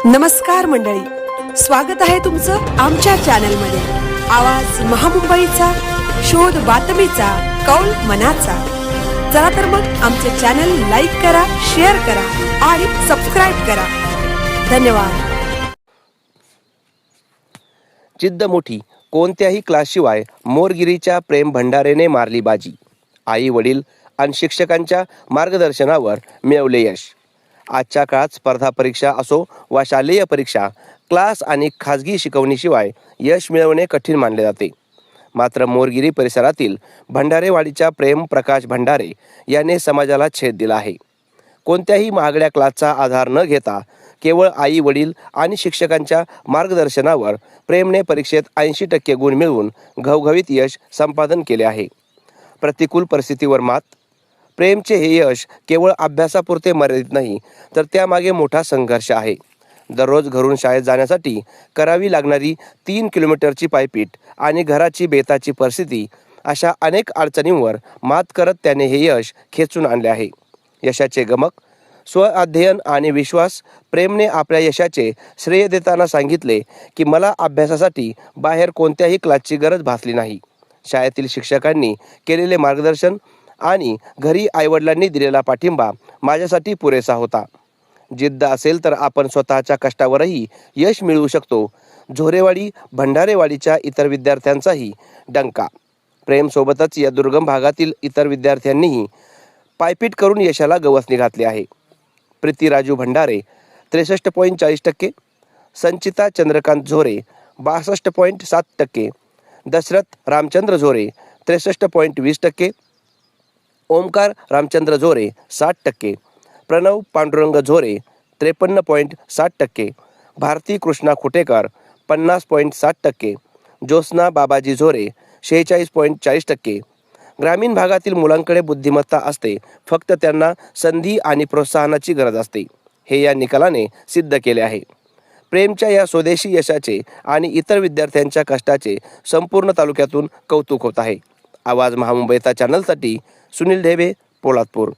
नमस्कार मंडळी, स्वागत आहे तुमचं आमच्या चॅनलमध्ये। आवाज महामुंबईचा, शोध बातमीचा, कौल मनाचा। चला तर मग आमचे चॅनल लाईक करा, शेअर करा आणि सबस्क्राइब करा। धन्यवाद। जिद्द मोठी, कोणत्याही क्लासशिवाय मोरगिरीच्या प्रेम भंडारेने मारली बाजी। आई वडील आणि शिक्षकांच्या मार्गदर्शनावर मिळवले यश। आजच्या काळात स्पर्धा परीक्षा असो वा शालेय परीक्षा, क्लास आणि खाजगी शिकवणीशिवाय यश मिळवणे कठीण मानले जाते। मात्र मोरगिरी परिसरातील भंडारेवाडीच्या प्रेम प्रकाश भंडारे याने समाजाला छेद दिला आहे। कोणत्याही महागड्या क्लासचा आधार न घेता केवळ आई वडील आणि शिक्षकांच्या मार्गदर्शनावर प्रेमने परीक्षेत 80% गुण मिळवून घवघवीत यश संपादन केले आहे। प्रतिकूल परिस्थितीवर मात, प्रेमचे हे यश केवळ अभ्यासापुरते मर्यादित नाही, तर त्यामागे मोठा संघर्ष आहे। दररोज घरून शाळेत जाण्यासाठी करावी लागणारी 3 किलोमीटरची पायपीट आणि घराची बेताची परिस्थिती, अशा अनेक अडचणींवर मात करत त्याने हे यश खेचून आणले आहे। यशाचे गमक, स्वअध्ययन आणि विश्वास। प्रेमने आपल्या यशाचे श्रेय देताना सांगितले की मला अभ्यासासाठी बाहेर कोणत्याही क्लासची गरज भासली नाही। शाळेतील शिक्षकांनी केलेले मार्गदर्शन आणि घरी आईवडिलांनी दिलेला पाठिंबा माझ्यासाठी पुरेसा होता। जिद्द असेल तर आपण स्वतःच्या कष्टावरही यश मिळवू शकतो। झोरेवाडी भंडारेवाडीच्या इतर विद्यार्थ्यांचाही डंका। प्रेमसोबतच या दुर्गम भागातील इतर विद्यार्थ्यांनीही पायपीट करून यशाला गवसणी घातली आहे। प्रीती राजू भंडारे 63.40%, संचिता चंद्रकांत झोरे 62.7%, दशरथ रामचंद्र झोरे 63.20%, ओमकार रामचंद्र झोरे 60%, प्रणव पांडुरंग झोरे 53.60%, भारती कृष्णा खुटेकर 50.60%, ज्योत्स्ना बाबाजी झोरे 46.40%। ग्रामीण भागातील मुलांकडे बुद्धिमत्ता असते, फक्त त्यांना संधी आणि प्रोत्साहनाची गरज असते, हे या निकालाने सिद्ध केले आहे। प्रेमच्या या स्वदेशी यशाचे आणि इतर विद्यार्थ्यांच्या कष्टाचे संपूर्ण तालुक्यातून कौतुक होत आहे। आवाज महामुंबईचा चॅनलसाठी सुनील ढेबे, पोलादपूर।